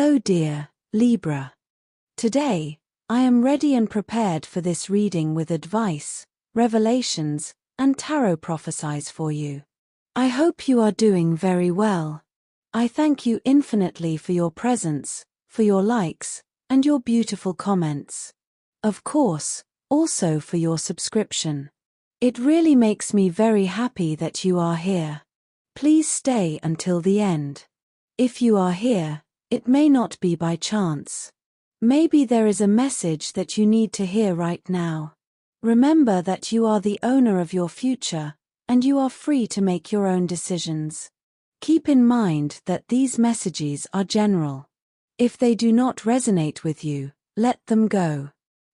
Hello dear Libra. Today, I am ready and prepared for this reading with advice, revelations, and tarot prophecies for you. I hope you are doing very well. I thank you infinitely for your presence, for your likes, and your beautiful comments. Of course, also for your subscription. It really makes me very happy that you are here. Please stay until the end. If you are here, it may not be by chance. Maybe there is a message that you need to hear right now. Remember that you are the owner of your future, and you are free to make your own decisions. Keep in mind that these messages are general. If they do not resonate with you, let them go.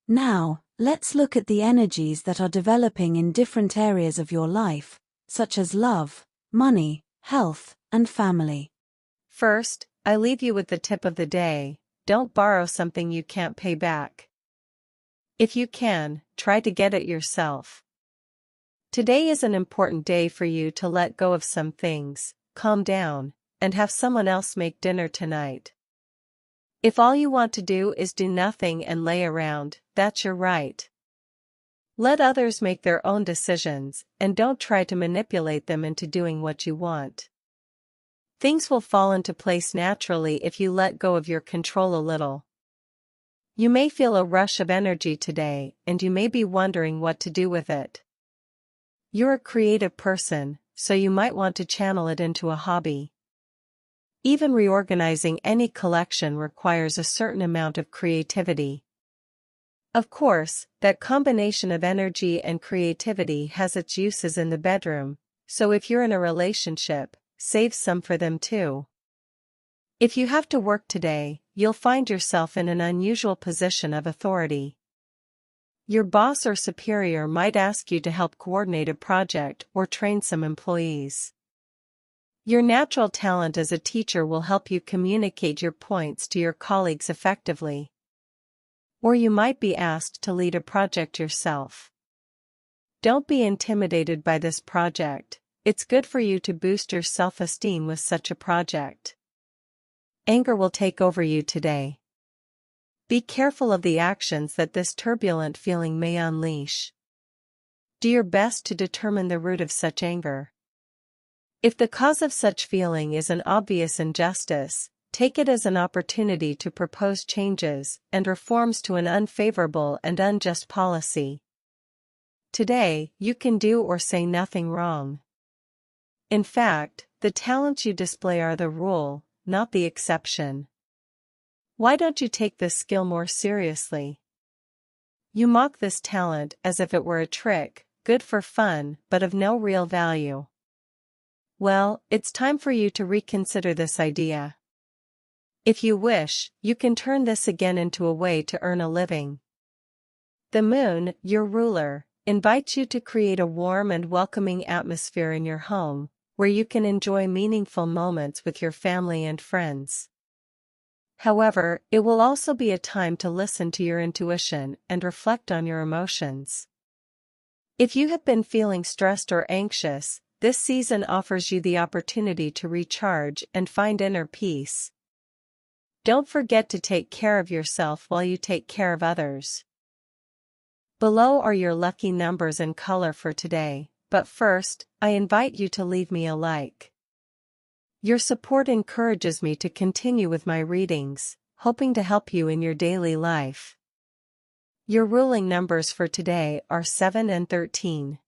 Now, let's look at the energies that are developing in different areas of your life, such as love, money, health, and family. First, I leave you with the tip of the day: don't borrow something you can't pay back. If you can, try to get it yourself. Today is an important day for you to let go of some things, calm down, and have someone else make dinner tonight. If all you want to do is do nothing and lay around, that's your right. Let others make their own decisions, and don't try to manipulate them into doing what you want. Things will fall into place naturally if you let go of your control a little. You may feel a rush of energy today, and you may be wondering what to do with it. You're a creative person, so you might want to channel it into a hobby. Even reorganizing any collection requires a certain amount of creativity. Of course, that combination of energy and creativity has its uses in the bedroom, so if you're in a relationship, save some for them too. If you have to work today, you'll find yourself in an unusual position of authority. Your boss or superior might ask you to help coordinate a project or train some employees. Your natural talent as a teacher will help you communicate your points to your colleagues effectively. Or you might be asked to lead a project yourself. Don't be intimidated by this project. It's good for you to boost your self-esteem with such a project. Anger will take over you today. Be careful of the actions that this turbulent feeling may unleash. Do your best to determine the root of such anger. If the cause of such feeling is an obvious injustice, take it as an opportunity to propose changes and reforms to an unfavorable and unjust policy. Today, you can do or say nothing wrong. In fact, the talents you display are the rule, not the exception. Why don't you take this skill more seriously? You mock this talent as if it were a trick, good for fun, but of no real value. Well, it's time for you to reconsider this idea. If you wish, you can turn this again into a way to earn a living. The moon, your ruler, invites you to create a warm and welcoming atmosphere in your home, where you can enjoy meaningful moments with your family and friends. However, it will also be a time to listen to your intuition and reflect on your emotions. If you have been feeling stressed or anxious, this season offers you the opportunity to recharge and find inner peace. Don't forget to take care of yourself while you take care of others. Below are your lucky numbers and color for today, but first, I invite you to leave me a like. Your support encourages me to continue with my readings, hoping to help you in your daily life. Your ruling numbers for today are 7 and 13.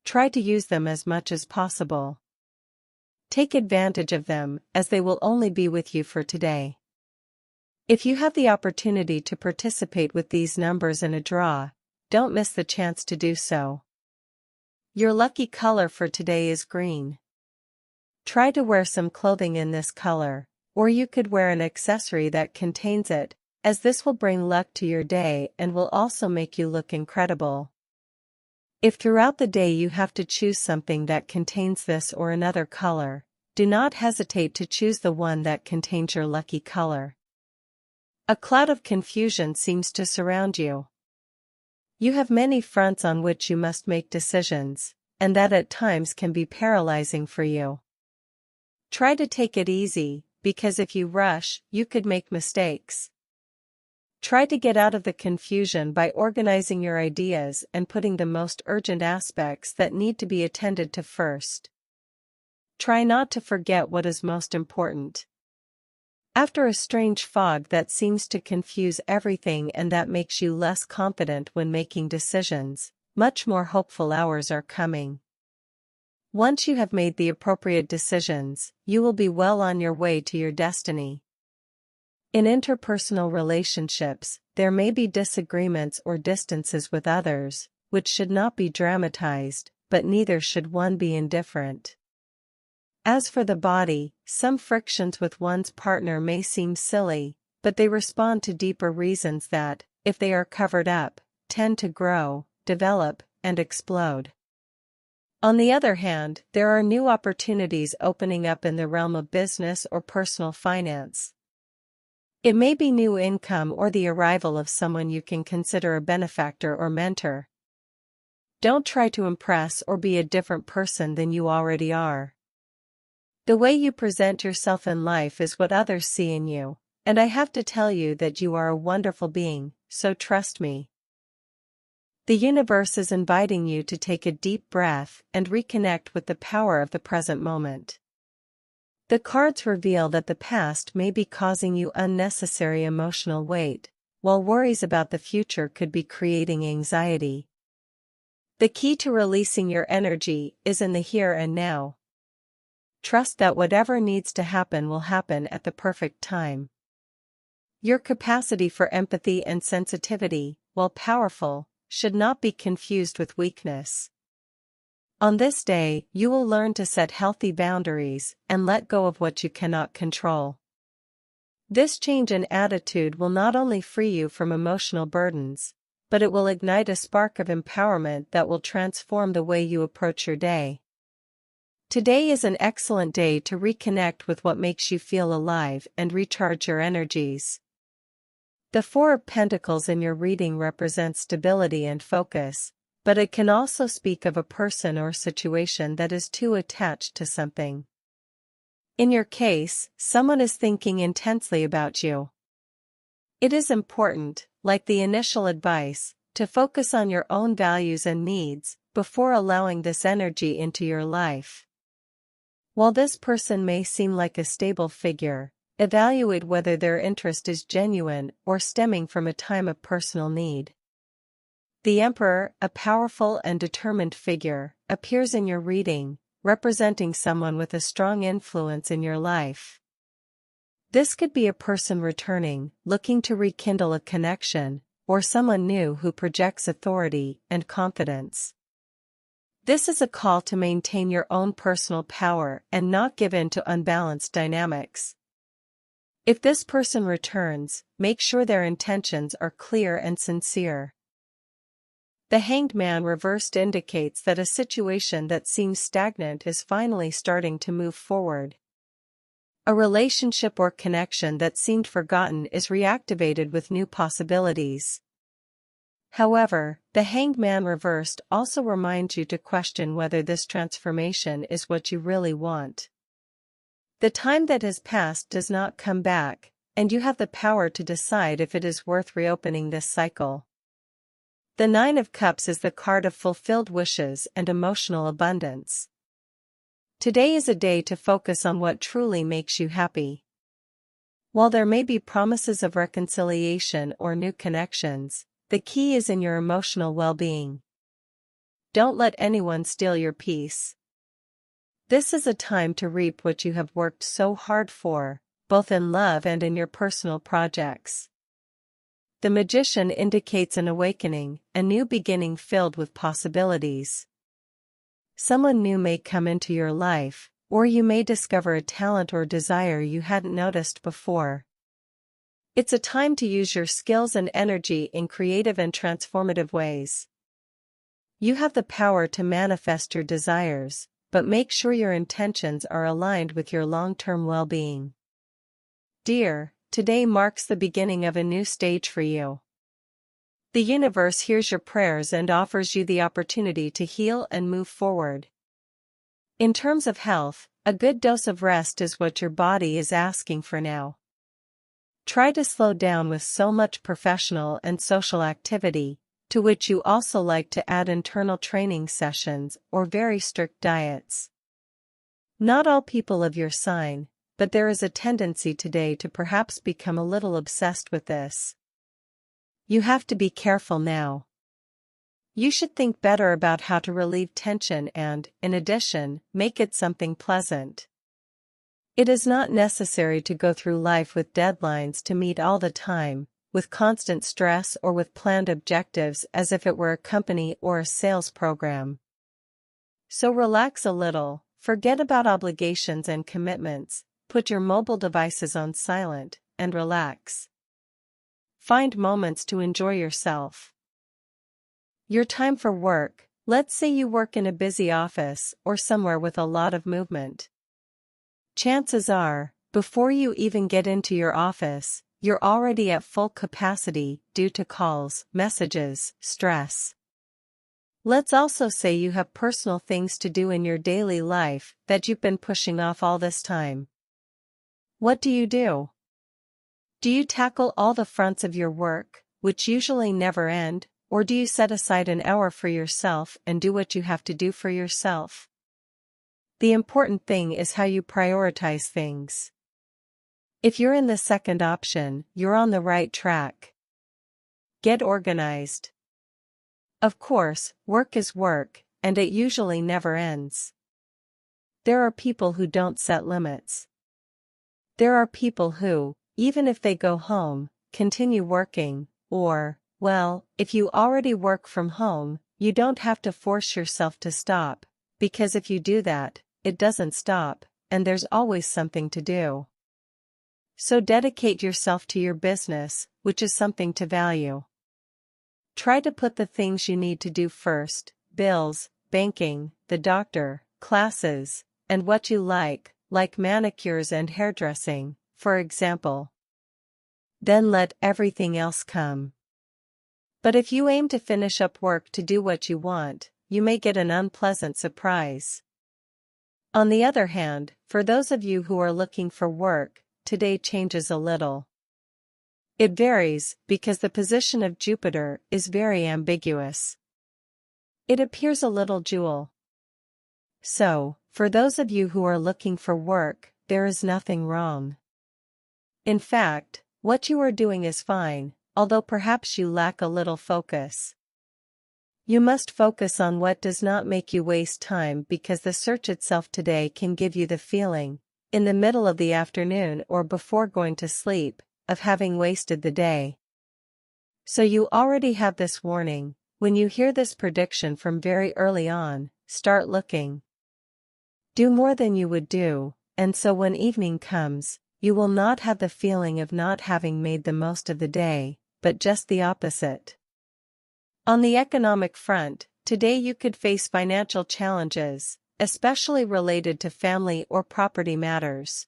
Try to use them as much as possible. Take advantage of them, as they will only be with you for today. If you have the opportunity to participate with these numbers in a draw, don't miss the chance to do so. Your lucky color for today is green. Try to wear some clothing in this color, or you could wear an accessory that contains it, as this will bring luck to your day and will also make you look incredible. If throughout the day you have to choose something that contains this or another color, do not hesitate to choose the one that contains your lucky color. A cloud of confusion seems to surround you. You have many fronts on which you must make decisions, and that at times can be paralyzing for you. Try to take it easy, because if you rush, you could make mistakes. Try to get out of the confusion by organizing your ideas and putting the most urgent aspects that need to be attended to first. Try not to forget what is most important. After a strange fog that seems to confuse everything and that makes you less confident when making decisions, much more hopeful hours are coming. Once you have made the appropriate decisions, you will be well on your way to your destiny. In interpersonal relationships, there may be disagreements or distances with others, which should not be dramatized, but neither should one be indifferent. As for the body, some frictions with one's partner may seem silly, but they respond to deeper reasons that, if they are covered up, tend to grow, develop, and explode. On the other hand, there are new opportunities opening up in the realm of business or personal finance. It may be new income or the arrival of someone you can consider a benefactor or mentor. Don't try to impress or be a different person than you already are. The way you present yourself in life is what others see in you, and I have to tell you that you are a wonderful being, so trust me. The universe is inviting you to take a deep breath and reconnect with the power of the present moment. The cards reveal that the past may be causing you unnecessary emotional weight, while worries about the future could be creating anxiety. The key to releasing your energy is in the here and now. Trust that whatever needs to happen will happen at the perfect time. Your capacity for empathy and sensitivity, while powerful, should not be confused with weakness. On this day, you will learn to set healthy boundaries and let go of what you cannot control. This change in attitude will not only free you from emotional burdens, but it will ignite a spark of empowerment that will transform the way you approach your day. Today is an excellent day to reconnect with what makes you feel alive and recharge your energies. The Four of Pentacles in your reading represents stability and focus, but it can also speak of a person or situation that is too attached to something. In your case, someone is thinking intensely about you. It is important, like the initial advice, to focus on your own values and needs before allowing this energy into your life. While this person may seem like a stable figure, evaluate whether their interest is genuine or stemming from a time of personal need. The Emperor, a powerful and determined figure, appears in your reading, representing someone with a strong influence in your life. This could be a person returning, looking to rekindle a connection, or someone new who projects authority and confidence. This is a call to maintain your own personal power and not give in to unbalanced dynamics. If this person returns, make sure their intentions are clear and sincere. The Hanged Man reversed indicates that a situation that seems stagnant is finally starting to move forward. A relationship or connection that seemed forgotten is reactivated with new possibilities. However, the Hanged Man reversed also reminds you to question whether this transformation is what you really want. The time that has passed does not come back, and you have the power to decide if it is worth reopening this cycle. The Nine of Cups is the card of fulfilled wishes and emotional abundance. Today is a day to focus on what truly makes you happy. While there may be promises of reconciliation or new connections, the key is in your emotional well-being. Don't let anyone steal your peace. This is a time to reap what you have worked so hard for, both in love and in your personal projects. The Magician indicates an awakening, a new beginning filled with possibilities. Someone new may come into your life, or you may discover a talent or desire you hadn't noticed before. It's a time to use your skills and energy in creative and transformative ways. You have the power to manifest your desires, but make sure your intentions are aligned with your long-term well-being. Dear, today marks the beginning of a new stage for you. The universe hears your prayers and offers you the opportunity to heal and move forward. In terms of health, A good dose of rest is what your body is asking for now. Try to slow down with so much professional and social activity, to which you also like to add internal training sessions or very strict diets. Not all people of your sign, but there is a tendency today to perhaps become a little obsessed with this. You have to be careful now. You should think better about how to relieve tension and, in addition, make it something pleasant. It is not necessary to go through life with deadlines to meet all the time, with constant stress or with planned objectives as if it were a company or a sales program. So relax a little, forget about obligations and commitments, put your mobile devices on silent, and relax. Find moments to enjoy yourself. Your time for work, let's say you work in a busy office or somewhere with a lot of movement. Chances are, before you even get into your office, you're already at full capacity due to calls, messages, stress. Let's also say you have personal things to do in your daily life that you've been pushing off all this time. What do? Do you tackle all the fronts of your work, which usually never end, or do you set aside an hour for yourself and do what you have to do for yourself? The important thing is how you prioritize things. If you're in the second option, you're on the right track. Get organized. Of course, work is work, and it usually never ends. There are people who don't set limits. There are people who, even if they go home, continue working, or, well, if you already work from home, you don't have to force yourself to stop, because if you do that, it doesn't stop, and there's always something to do. So dedicate yourself to your business, which is something to value. Try to put the things you need to do first: bills, banking, the doctor, classes, and what you like manicures and hairdressing, for example. Then let everything else come. But if you aim to finish up work to do what you want, you may get an unpleasant surprise. On the other hand, for those of you who are looking for work, today changes a little. It varies because the position of Jupiter is very ambiguous. It appears a little dual. So, for those of you who are looking for work, there is nothing wrong. In fact, what you are doing is fine, although perhaps you lack a little focus. You must focus on what does not make you waste time, because the search itself today can give you the feeling, in the middle of the afternoon or before going to sleep, of having wasted the day. So you already have this warning. When you hear this prediction from very early on, start looking. Do more than you would do, and so when evening comes, you will not have the feeling of not having made the most of the day, but just the opposite. On the economic front, today you could face financial challenges, especially related to family or property matters.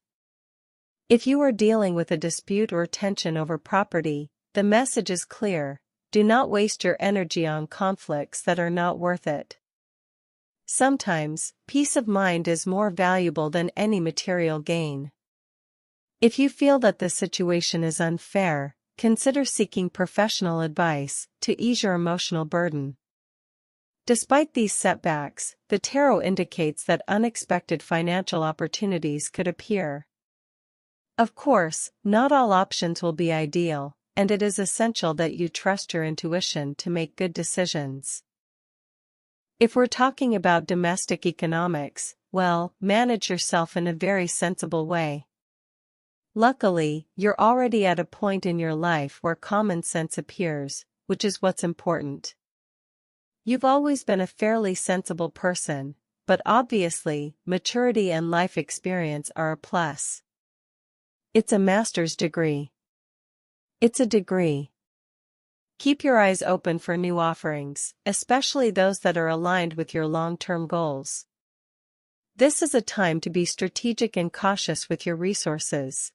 If you are dealing with a dispute or tension over property, the message is clear: do not waste your energy on conflicts that are not worth it. Sometimes, peace of mind is more valuable than any material gain. If you feel that the situation is unfair, consider seeking professional advice to ease your emotional burden. Despite these setbacks, the tarot indicates that unexpected financial opportunities could appear. Of course, not all options will be ideal, and it is essential that you trust your intuition to make good decisions. If we're talking about domestic economics, well, manage yourself in a very sensible way. Luckily, you're already at a point in your life where common sense appears, which is what's important. You've always been a fairly sensible person, but obviously, maturity and life experience are a plus. It's a master's degree. It's a degree. Keep your eyes open for new offerings, especially those that are aligned with your long-term goals. This is a time to be strategic and cautious with your resources.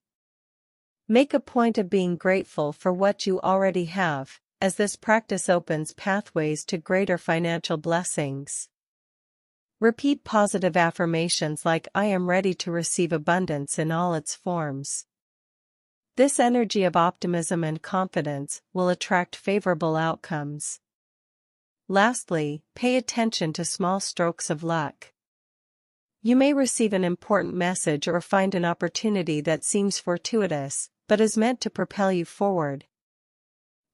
Make a point of being grateful for what you already have, as this practice opens pathways to greater financial blessings. Repeat positive affirmations like "I am ready to receive abundance in all its forms." This energy of optimism and confidence will attract favorable outcomes. Lastly, pay attention to small strokes of luck. You may receive an important message or find an opportunity that seems fortuitous, but is meant to propel you forward.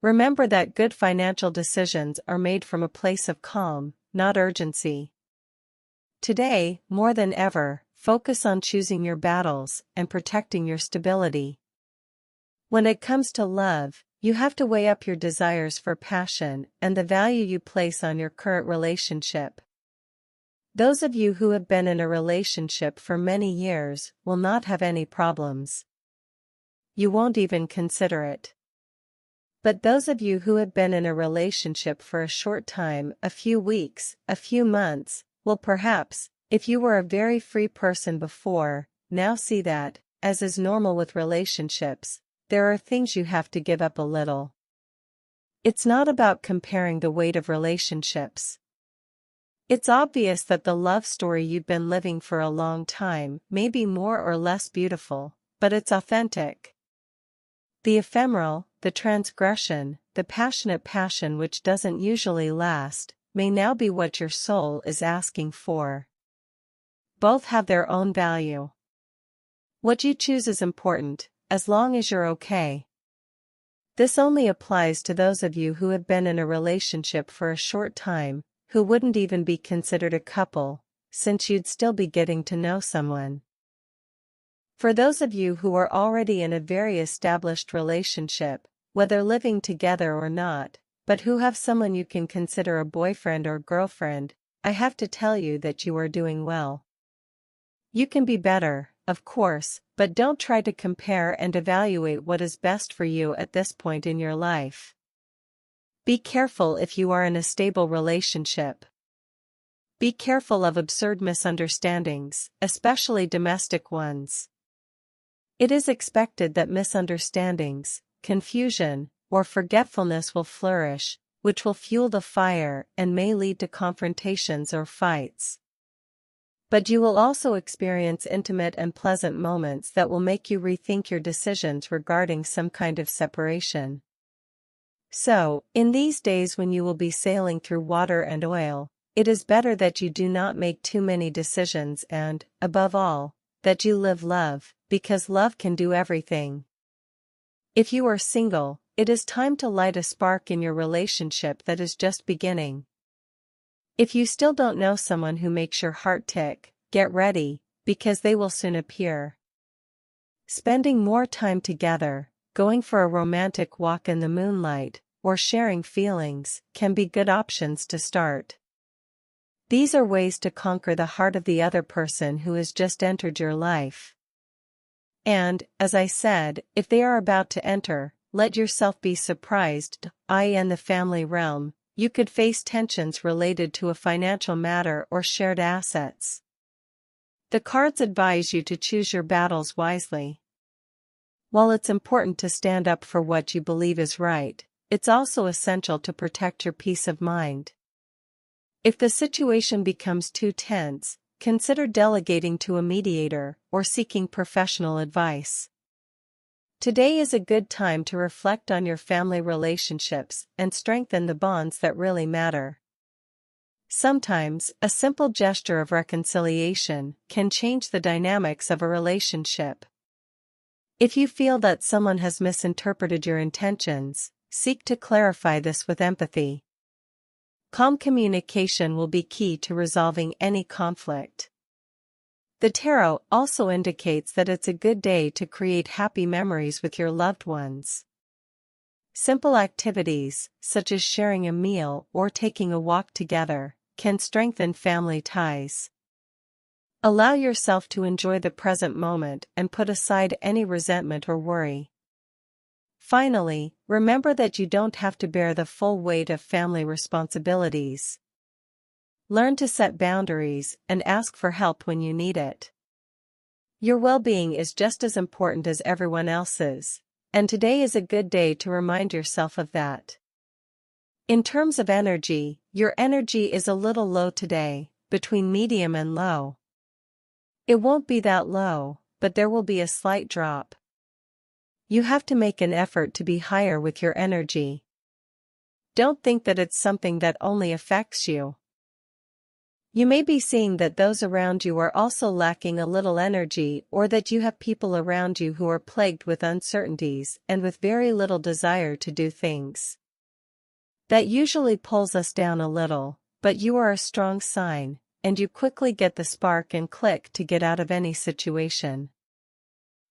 Remember that good financial decisions are made from a place of calm, not urgency. Today, more than ever, focus on choosing your battles and protecting your stability. When it comes to love, you have to weigh up your desires for passion and the value you place on your current relationship. Those of you who have been in a relationship for many years will not have any problems. You won't even consider it. But those of you who have been in a relationship for a short time, a few weeks, a few months, will perhaps, if you were a very free person before, now see that, as is normal with relationships, there are things you have to give up a little. It's not about comparing the weight of relationships. It's obvious that the love story you've been living for a long time may be more or less beautiful, but it's authentic. The ephemeral, the transgression, the passionate passion which doesn't usually last, may now be what your soul is asking for. Both have their own value. What you choose is important, as long as you're okay. This only applies to those of you who have been in a relationship for a short time, who wouldn't even be considered a couple, since you'd still be getting to know someone. For those of you who are already in a very established relationship, whether living together or not, but who have someone you can consider a boyfriend or girlfriend, I have to tell you that you are doing well. You can be better, of course, but don't try to compare and evaluate what is best for you at this point in your life. Be careful if you are in a stable relationship. Be careful of absurd misunderstandings, especially domestic ones. It is expected that misunderstandings, confusion, or forgetfulness will flourish, which will fuel the fire and may lead to confrontations or fights. But you will also experience intimate and pleasant moments that will make you rethink your decisions regarding some kind of separation. So, in these days when you will be sailing through water and oil, it is better that you do not make too many decisions and, above all, that you live love, because love can do everything. If you are single, it is time to light a spark in your relationship that is just beginning. If you still don't know someone who makes your heart tick, get ready, because they will soon appear. Spending more time together, going for a romantic walk in the moonlight, or sharing feelings, can be good options to start. These are ways to conquer the heart of the other person who has just entered your life. And, as I said, if they are about to enter, let yourself be surprised, i.e. in the family realm, you could face tensions related to a financial matter or shared assets. The cards advise you to choose your battles wisely. While it's important to stand up for what you believe is right, it's also essential to protect your peace of mind. If the situation becomes too tense, consider delegating to a mediator or seeking professional advice. Today is a good time to reflect on your family relationships and strengthen the bonds that really matter. Sometimes, a simple gesture of reconciliation can change the dynamics of a relationship. If you feel that someone has misinterpreted your intentions, seek to clarify this with empathy. Calm communication will be key to resolving any conflict. The tarot also indicates that it's a good day to create happy memories with your loved ones. Simple activities, such as sharing a meal or taking a walk together, can strengthen family ties. Allow yourself to enjoy the present moment and put aside any resentment or worry. Finally, remember that you don't have to bear the full weight of family responsibilities. Learn to set boundaries and ask for help when you need it. Your well-being is just as important as everyone else's, and today is a good day to remind yourself of that. In terms of energy, your energy is a little low today, between medium and low. It won't be that low, but there will be a slight drop. You have to make an effort to be higher with your energy. Don't think that it's something that only affects you. You may be seeing that those around you are also lacking a little energy, or that you have people around you who are plagued with uncertainties and with very little desire to do things. That usually pulls us down a little, but you are a strong sign, and you quickly get the spark and click to get out of any situation.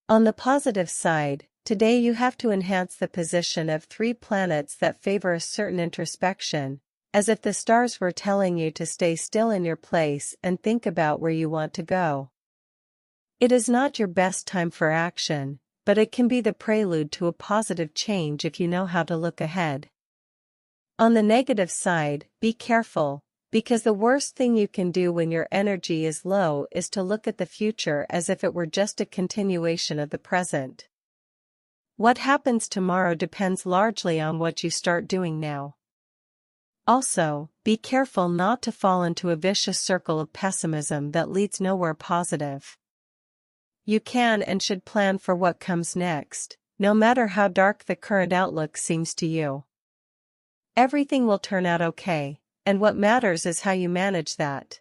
On the positive side, today you have to enhance the position of 3 planets that favor a certain introspection, as if the stars were telling you to stay still in your place and think about where you want to go. It is not your best time for action, but it can be the prelude to a positive change if you know how to look ahead. On the negative side, be careful, because the worst thing you can do when your energy is low is to look at the future as if it were just a continuation of the present. What happens tomorrow depends largely on what you start doing now. Also, be careful not to fall into a vicious circle of pessimism that leads nowhere positive. You can and should plan for what comes next, no matter how dark the current outlook seems to you. Everything will turn out okay, and what matters is how you manage that.